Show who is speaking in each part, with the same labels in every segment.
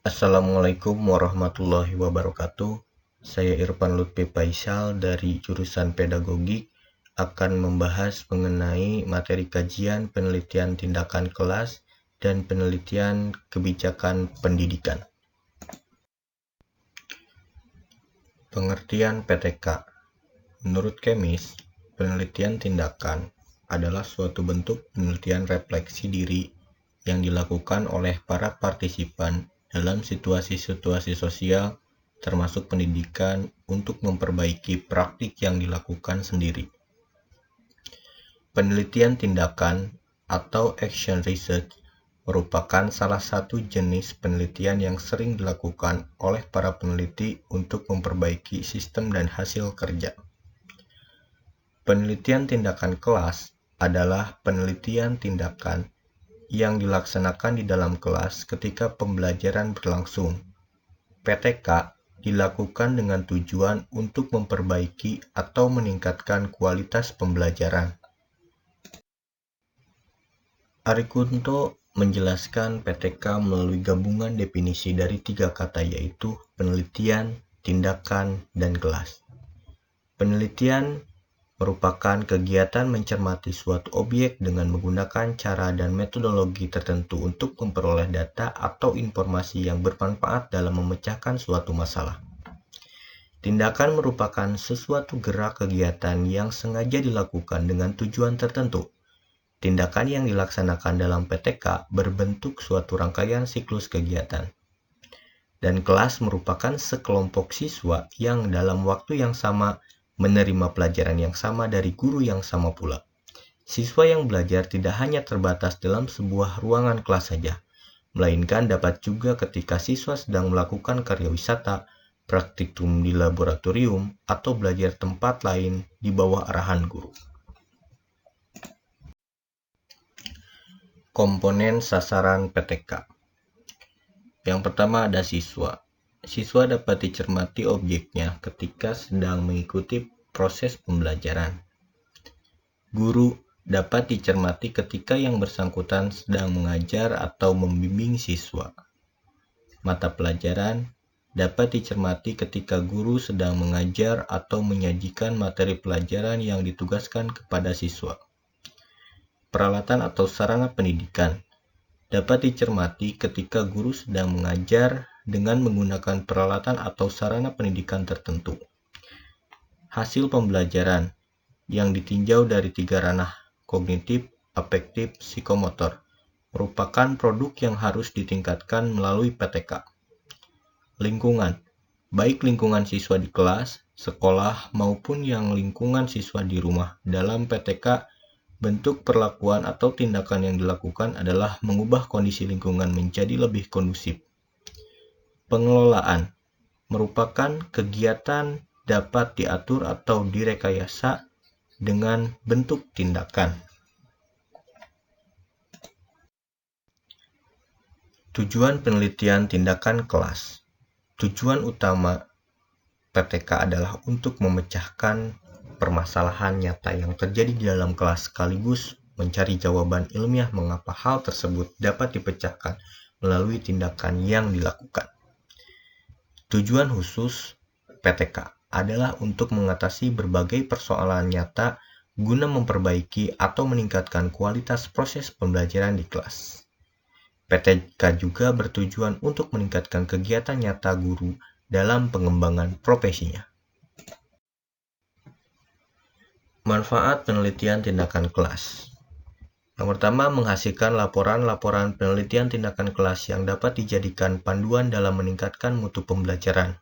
Speaker 1: Assalamualaikum warahmatullahi wabarakatuh. Saya Irfan Lutfi Faisal dari jurusan Pedagogik akan membahas mengenai materi kajian penelitian tindakan kelas dan penelitian kebijakan pendidikan. Pengertian PTK. Menurut Kemis, penelitian tindakan adalah suatu bentuk penelitian refleksi diri yang dilakukan oleh para partisipan dalam situasi-situasi sosial, termasuk pendidikan, untuk memperbaiki praktik yang dilakukan sendiri. Penelitian tindakan atau action research merupakan salah satu jenis penelitian yang sering dilakukan oleh para peneliti untuk memperbaiki sistem dan hasil kerja. Penelitian tindakan kelas adalah penelitian tindakan yang dilaksanakan di dalam kelas ketika pembelajaran berlangsung. PTK dilakukan dengan tujuan untuk memperbaiki atau meningkatkan kualitas pembelajaran. Arikunto menjelaskan PTK melalui gabungan definisi dari 3 kata, yaitu penelitian, tindakan, dan kelas. Penelitian merupakan kegiatan mencermati suatu objek dengan menggunakan cara dan metodologi tertentu untuk memperoleh data atau informasi yang bermanfaat dalam memecahkan suatu masalah. Tindakan merupakan sesuatu gerak kegiatan yang sengaja dilakukan dengan tujuan tertentu. Tindakan yang dilaksanakan dalam PTK berbentuk suatu rangkaian siklus kegiatan. Dan kelas merupakan sekelompok siswa yang dalam waktu yang sama menerima pelajaran yang sama dari guru yang sama pula. Siswa yang belajar tidak hanya terbatas dalam sebuah ruangan kelas saja, melainkan dapat juga ketika siswa sedang melakukan karya wisata, praktikum di laboratorium, atau belajar tempat lain di bawah arahan guru. Komponen sasaran PTK. Yang pertama ada siswa. Siswa dapat dicermati objeknya ketika sedang mengikuti proses pembelajaran. Guru dapat dicermati ketika yang bersangkutan sedang mengajar atau membimbing siswa. Mata pelajaran dapat dicermati ketika guru sedang mengajar atau menyajikan materi pelajaran yang ditugaskan kepada siswa. Peralatan atau sarana pendidikan dapat dicermati ketika guru sedang mengajar dengan menggunakan peralatan atau sarana pendidikan tertentu. Hasil pembelajaran yang ditinjau dari 3 ranah kognitif, afektif, psikomotor merupakan produk yang harus ditingkatkan melalui PTK. Lingkungan, baik lingkungan siswa di kelas, sekolah, maupun yang lingkungan siswa di rumah. Dalam PTK, bentuk perlakuan atau tindakan yang dilakukan adalah mengubah kondisi lingkungan menjadi lebih kondusif. Pengelolaan merupakan kegiatan dapat diatur atau direkayasa dengan bentuk tindakan. Tujuan penelitian tindakan kelas. Tujuan utama PTK adalah untuk memecahkan permasalahan nyata yang terjadi di dalam kelas sekaligus mencari jawaban ilmiah mengapa hal tersebut dapat dipecahkan melalui tindakan yang dilakukan. Tujuan khusus PTK adalah untuk mengatasi berbagai persoalan nyata guna memperbaiki atau meningkatkan kualitas proses pembelajaran di kelas. PTK juga bertujuan untuk meningkatkan kegiatan nyata guru dalam pengembangan profesinya. Manfaat penelitian tindakan kelas. Yang pertama, menghasilkan laporan-laporan penelitian tindakan kelas yang dapat dijadikan panduan dalam meningkatkan mutu pembelajaran.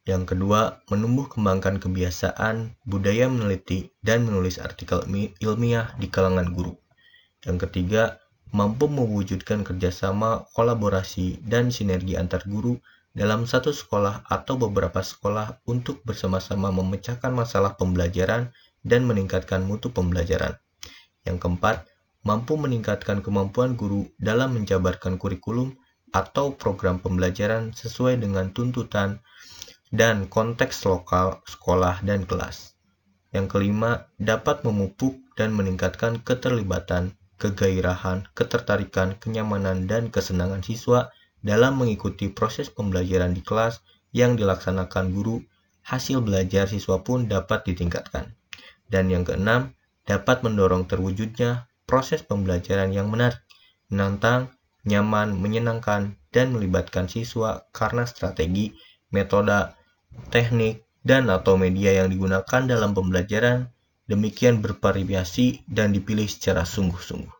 Speaker 1: Yang kedua, menumbuh kembangkan kebiasaan, budaya meneliti, dan menulis artikel ilmiah di kalangan guru. Yang ketiga, mampu mewujudkan kerjasama, kolaborasi, dan sinergi antar guru dalam satu sekolah atau beberapa sekolah untuk bersama-sama memecahkan masalah pembelajaran dan meningkatkan mutu pembelajaran. Yang keempat, mampu meningkatkan kemampuan guru dalam menjabarkan kurikulum atau program pembelajaran sesuai dengan tuntutan dan konteks lokal sekolah dan kelas. Yang kelima, dapat memupuk dan meningkatkan keterlibatan, kegairahan, ketertarikan, kenyamanan, dan kesenangan siswa dalam mengikuti proses pembelajaran di kelas yang dilaksanakan guru, hasil belajar siswa pun dapat ditingkatkan. Dan yang keenam, dapat mendorong terwujudnya proses pembelajaran yang menarik, menantang, nyaman, menyenangkan, dan melibatkan siswa karena strategi, metode, teknik, dan atau media yang digunakan dalam pembelajaran demikian bervariasi dan dipilih secara sungguh-sungguh.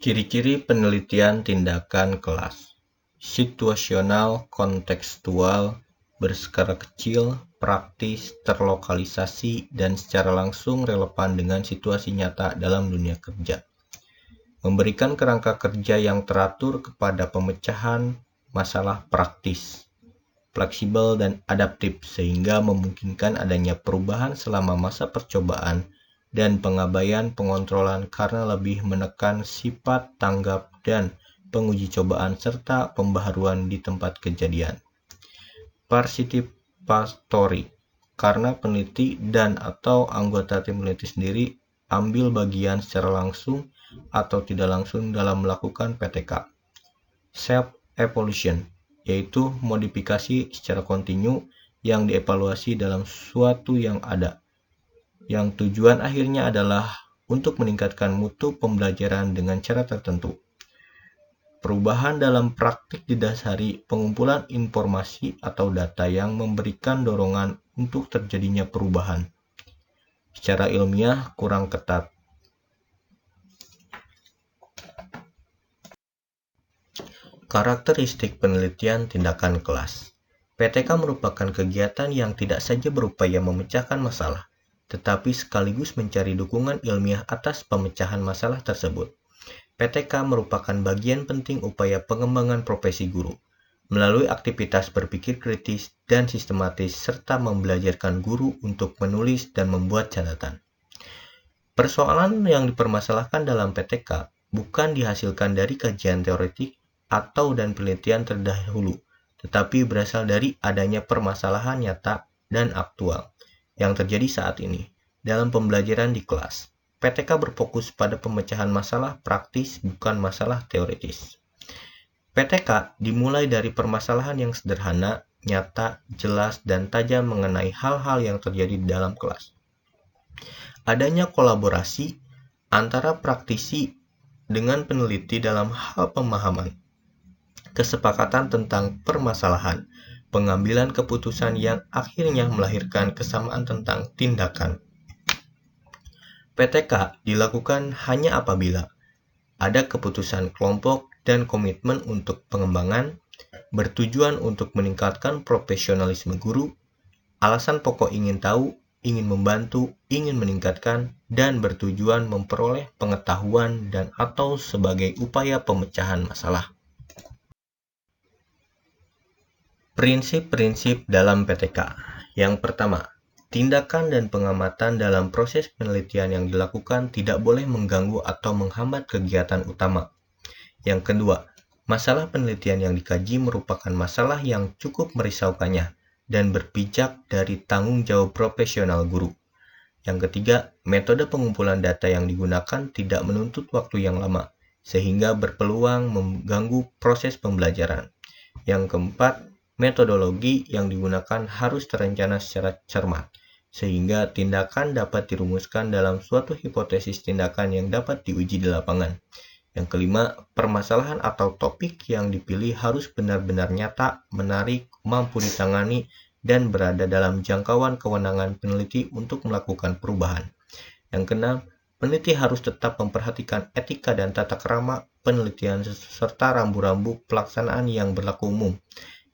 Speaker 1: Ciri-ciri penelitian tindakan kelas: situasional, kontekstual, berskala kecil, praktis, terlokalisasi, dan secara langsung relevan dengan situasi nyata dalam dunia kerja. Memberikan kerangka kerja yang teratur kepada pemecahan masalah praktis, fleksibel dan adaptif sehingga memungkinkan adanya perubahan selama masa percobaan dan pengabaian pengontrolan karena lebih menekan sifat tanggap dan penguji cobaan serta pembaharuan di tempat kejadian. Participatory, karena peneliti dan atau anggota tim peneliti sendiri ambil bagian secara langsung atau tidak langsung dalam melakukan PTK. Self-evaluation, yaitu modifikasi secara kontinu yang dievaluasi dalam suatu yang ada, yang tujuan akhirnya adalah untuk meningkatkan mutu pembelajaran dengan cara tertentu. Perubahan dalam praktik didasari pengumpulan informasi atau data yang memberikan dorongan untuk terjadinya perubahan. Secara ilmiah kurang ketat. Karakteristik penelitian tindakan kelas. PTK merupakan kegiatan yang tidak saja berupaya memecahkan masalah, tetapi sekaligus mencari dukungan ilmiah atas pemecahan masalah tersebut. PTK merupakan bagian penting upaya pengembangan profesi guru, melalui aktivitas berpikir kritis dan sistematis serta membelajarkan guru untuk menulis dan membuat catatan. Persoalan yang dipermasalahkan dalam PTK bukan dihasilkan dari kajian teoretik atau dan penelitian terdahulu, tetapi berasal dari adanya permasalahan nyata dan aktual yang terjadi saat ini dalam pembelajaran di kelas. PTK berfokus pada pemecahan masalah praktis, bukan masalah teoritis. PTK dimulai dari permasalahan yang sederhana, nyata, jelas, dan tajam mengenai hal-hal yang terjadi di dalam kelas. Adanya kolaborasi antara praktisi dengan peneliti dalam hal pemahaman, kesepakatan tentang permasalahan, pengambilan keputusan yang akhirnya melahirkan kesamaan tentang tindakan. PTK dilakukan hanya apabila ada keputusan kelompok dan komitmen untuk pengembangan, bertujuan untuk meningkatkan profesionalisme guru, alasan pokok ingin tahu, ingin membantu, ingin meningkatkan, dan bertujuan memperoleh pengetahuan dan atau sebagai upaya pemecahan masalah. Prinsip-prinsip dalam PTK. Yang pertama, tindakan dan pengamatan dalam proses penelitian yang dilakukan tidak boleh mengganggu atau menghambat kegiatan utama. Yang kedua, masalah penelitian yang dikaji merupakan masalah yang cukup merisaukannya dan berpijak dari tanggung jawab profesional guru. Yang ketiga, metode pengumpulan data yang digunakan tidak menuntut waktu yang lama, sehingga berpeluang mengganggu proses pembelajaran. Yang keempat, metodologi yang digunakan harus terencana secara cermat, sehingga tindakan dapat dirumuskan dalam suatu hipotesis tindakan yang dapat diuji di lapangan. Yang kelima, permasalahan atau topik yang dipilih harus benar-benar nyata, menarik, mampu ditangani, dan berada dalam jangkauan kewenangan peneliti untuk melakukan perubahan. Yang keenam, peneliti harus tetap memperhatikan etika dan tata krama penelitian serta rambu-rambu pelaksanaan yang berlaku umum.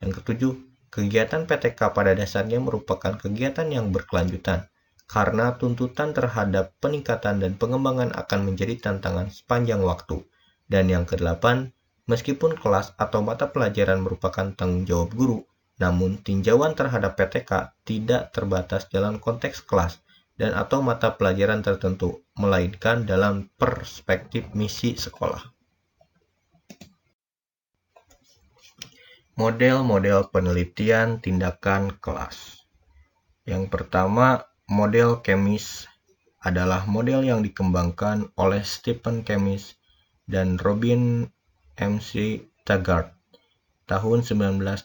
Speaker 1: Yang ketujuh, kegiatan PTK pada dasarnya merupakan kegiatan yang berkelanjutan, karena tuntutan terhadap peningkatan dan pengembangan akan menjadi tantangan sepanjang waktu. Dan yang kedelapan, meskipun kelas atau mata pelajaran merupakan tanggung jawab guru, namun tinjauan terhadap PTK tidak terbatas dalam konteks kelas dan atau mata pelajaran tertentu, melainkan dalam perspektif misi sekolah. Model-model penelitian tindakan kelas. Yang pertama, model Kemis adalah model yang dikembangkan oleh Stephen Kemis dan Robin M.C. Taggart tahun 1988,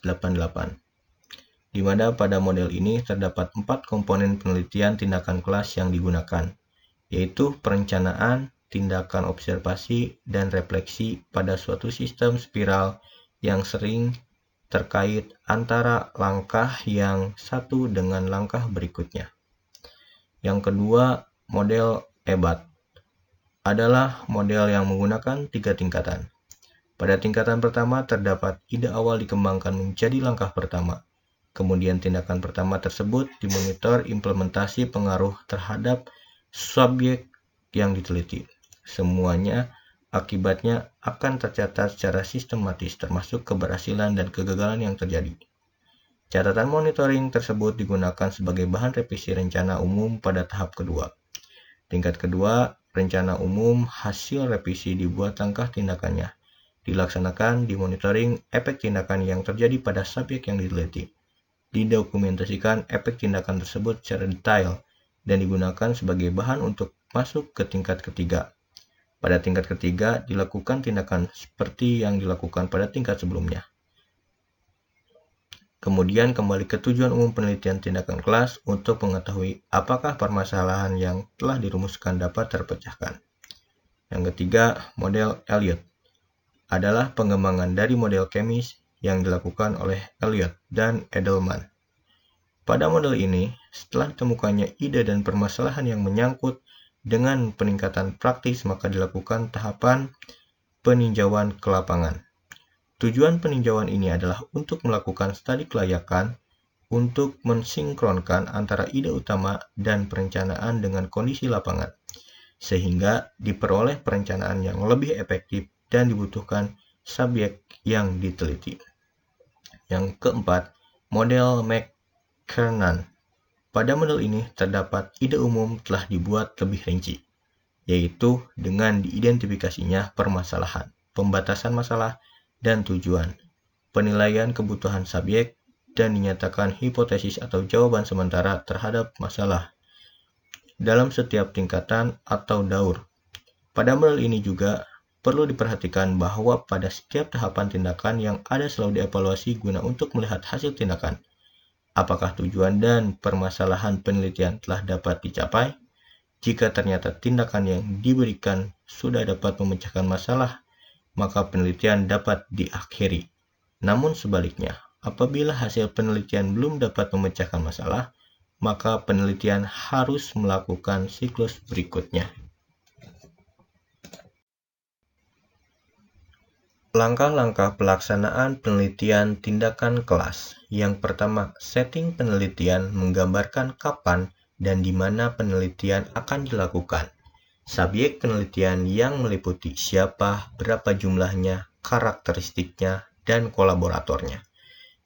Speaker 1: di mana pada model ini terdapat 4 komponen penelitian tindakan kelas yang digunakan, yaitu perencanaan, tindakan observasi, dan refleksi pada suatu sistem spiral yang sering terkait antara langkah yang satu dengan langkah berikutnya. Yang kedua, model EBAT adalah model yang menggunakan 3 tingkatan. Pada tingkatan pertama terdapat ide awal dikembangkan menjadi langkah pertama. Kemudian tindakan pertama tersebut dimonitor implementasi pengaruh terhadap subjek yang diteliti. Semuanya akibatnya akan tercatat secara sistematis termasuk keberhasilan dan kegagalan yang terjadi. Catatan monitoring tersebut digunakan sebagai bahan revisi rencana umum pada tahap kedua. Tingkat kedua, rencana umum hasil revisi dibuat langkah tindakannya. Dilaksanakan dimonitoring efek tindakan yang terjadi pada subjek yang diteliti. Didokumentasikan efek tindakan tersebut secara detail dan digunakan sebagai bahan untuk masuk ke tingkat ketiga. Pada tingkat ketiga, dilakukan tindakan seperti yang dilakukan pada tingkat sebelumnya. Kemudian kembali ke tujuan umum penelitian tindakan kelas untuk mengetahui apakah permasalahan yang telah dirumuskan dapat terpecahkan. Yang ketiga, model Elliott adalah pengembangan dari model kemis yang dilakukan oleh Elliott dan Edelman. Pada model ini, setelah ditemukannya ide dan permasalahan yang menyangkut dengan peningkatan praktis, maka dilakukan tahapan peninjauan ke lapangan. Tujuan peninjauan ini adalah untuk melakukan studi kelayakan untuk mensinkronkan antara ide utama dan perencanaan dengan kondisi lapangan, sehingga diperoleh perencanaan yang lebih efektif dan dibutuhkan subjek yang diteliti. Yang keempat, model McKernan. Pada model ini terdapat ide umum telah dibuat lebih rinci, yaitu dengan diidentifikasinya permasalahan, pembatasan masalah, dan tujuan, penilaian kebutuhan subjek, dan dinyatakan hipotesis atau jawaban sementara terhadap masalah dalam setiap tingkatan atau daur. Pada model ini juga perlu diperhatikan bahwa pada setiap tahapan tindakan yang ada selalu dievaluasi guna untuk melihat hasil tindakan. Apakah tujuan dan permasalahan penelitian telah dapat dicapai? Jika ternyata tindakan yang diberikan sudah dapat memecahkan masalah, maka penelitian dapat diakhiri. Namun sebaliknya, apabila hasil penelitian belum dapat memecahkan masalah, maka penelitian harus melakukan siklus berikutnya. Langkah-langkah pelaksanaan penelitian tindakan kelas. Yang pertama, setting penelitian menggambarkan kapan dan di mana penelitian akan dilakukan. Subjek penelitian yang meliputi siapa, berapa jumlahnya, karakteristiknya, dan kolaboratornya.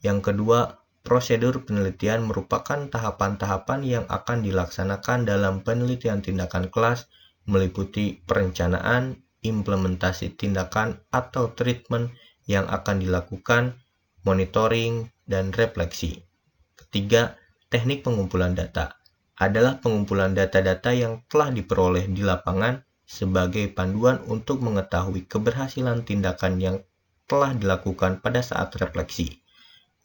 Speaker 1: Yang kedua, prosedur penelitian merupakan tahapan-tahapan yang akan dilaksanakan dalam penelitian tindakan kelas, meliputi perencanaan, implementasi tindakan atau treatment yang akan dilakukan, monitoring, dan refleksi. Ketiga, teknik pengumpulan data adalah pengumpulan data-data yang telah diperoleh di lapangan sebagai panduan untuk mengetahui keberhasilan tindakan yang telah dilakukan pada saat refleksi.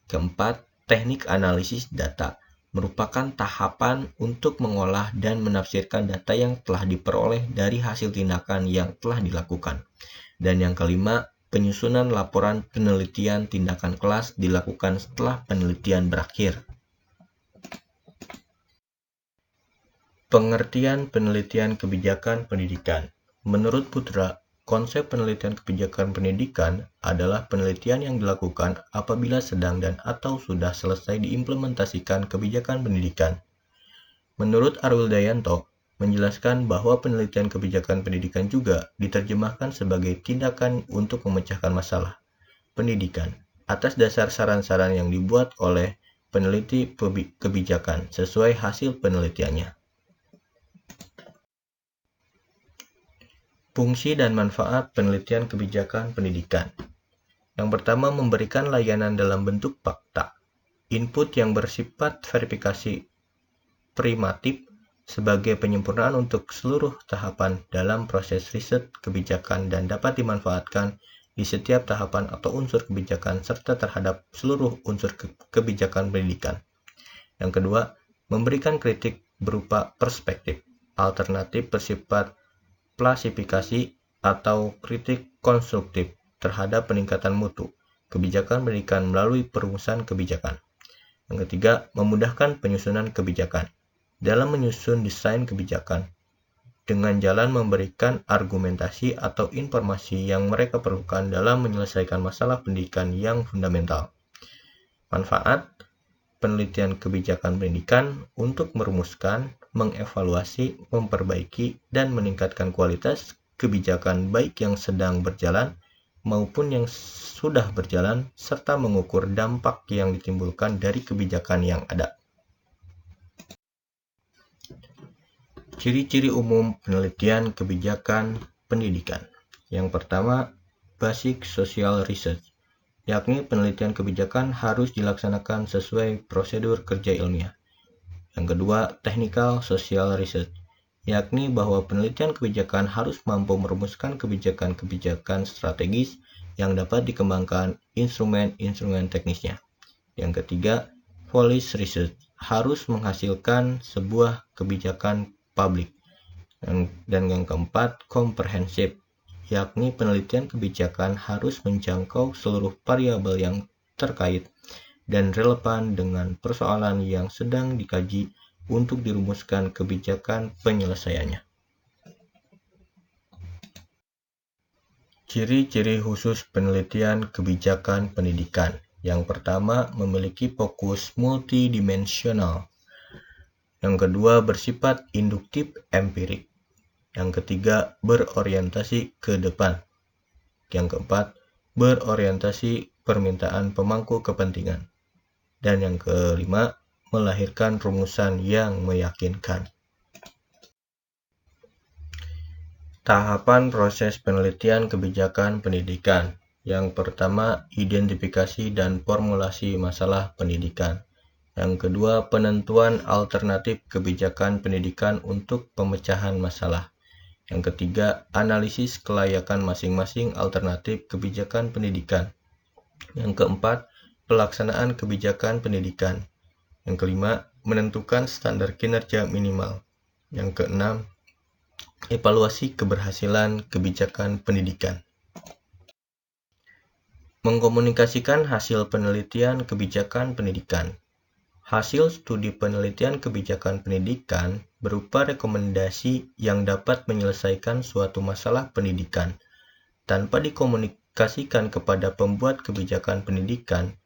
Speaker 1: Keempat, teknik analisis data merupakan tahapan untuk mengolah dan menafsirkan data yang telah diperoleh dari hasil tindakan yang telah dilakukan. Dan yang kelima, penyusunan laporan penelitian tindakan kelas dilakukan setelah penelitian berakhir. Pengertian penelitian kebijakan pendidikan. Menurut Putra, konsep penelitian kebijakan pendidikan adalah penelitian yang dilakukan apabila sedang dan atau sudah selesai diimplementasikan kebijakan pendidikan. Menurut Arwil Dayanto, menjelaskan bahwa penelitian kebijakan pendidikan juga diterjemahkan sebagai tindakan untuk memecahkan masalah pendidikan atas dasar saran-saran yang dibuat oleh peneliti kebijakan sesuai hasil penelitiannya. Fungsi dan manfaat penelitian kebijakan pendidikan. Yang pertama, memberikan layanan dalam bentuk fakta, input yang bersifat verifikasi primatif sebagai penyempurnaan untuk seluruh tahapan dalam proses riset kebijakan dan dapat dimanfaatkan di setiap tahapan atau unsur kebijakan serta terhadap seluruh unsur kebijakan pendidikan. Yang kedua, memberikan kritik berupa perspektif alternatif bersifat klasifikasi atau kritik konstruktif terhadap peningkatan mutu kebijakan pendidikan melalui perumusan kebijakan. Yang ketiga, memudahkan penyusunan kebijakan. Dalam menyusun desain kebijakan, dengan jalan memberikan argumentasi atau informasi yang mereka perlukan dalam menyelesaikan masalah pendidikan yang fundamental. Manfaat penelitian kebijakan pendidikan untuk merumuskan, mengevaluasi, memperbaiki, dan meningkatkan kualitas kebijakan baik yang sedang berjalan maupun yang sudah berjalan, serta mengukur dampak yang ditimbulkan dari kebijakan yang ada. Ciri-ciri umum penelitian kebijakan pendidikan. Yang pertama, basic social research, yakni penelitian kebijakan harus dilaksanakan sesuai prosedur kerja ilmiah. Yang kedua, technical social research, yakni bahwa penelitian kebijakan harus mampu merumuskan kebijakan-kebijakan strategis yang dapat dikembangkan instrumen-instrumen teknisnya. Yang ketiga, policy research, harus menghasilkan sebuah kebijakan publik. Dan yang keempat, comprehensive, yakni penelitian kebijakan harus menjangkau seluruh variabel yang terkait dan relevan dengan persoalan yang sedang dikaji untuk dirumuskan kebijakan penyelesaiannya. Ciri-ciri khusus penelitian kebijakan pendidikan. Yang pertama, memiliki fokus multidimensional. Yang kedua, bersifat induktif empirik. Yang ketiga, berorientasi ke depan. Yang keempat, berorientasi permintaan pemangku kepentingan. Dan yang kelima, melahirkan rumusan yang meyakinkan. Tahapan proses penelitian kebijakan pendidikan. Yang pertama, identifikasi dan formulasi masalah pendidikan. Yang kedua, penentuan alternatif kebijakan pendidikan untuk pemecahan masalah. Yang ketiga, analisis kelayakan masing-masing alternatif kebijakan pendidikan. Yang keempat, pelaksanaan kebijakan pendidikan. Yang kelima, menentukan standar kinerja minimal. Yang keenam, evaluasi keberhasilan kebijakan pendidikan. Mengkomunikasikan hasil penelitian kebijakan pendidikan. Hasil studi penelitian kebijakan pendidikan berupa rekomendasi yang dapat menyelesaikan suatu masalah pendidikan. Tanpa dikomunikasikan kepada pembuat kebijakan pendidikan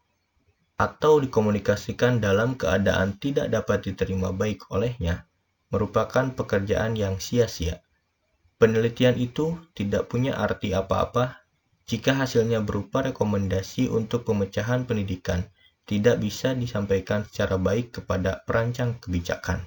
Speaker 1: atau dikomunikasikan dalam keadaan tidak dapat diterima baik olehnya, merupakan pekerjaan yang sia-sia. Penelitian itu tidak punya arti apa-apa jika hasilnya berupa rekomendasi untuk pemecahan pendidikan tidak bisa disampaikan secara baik kepada perancang kebijakan.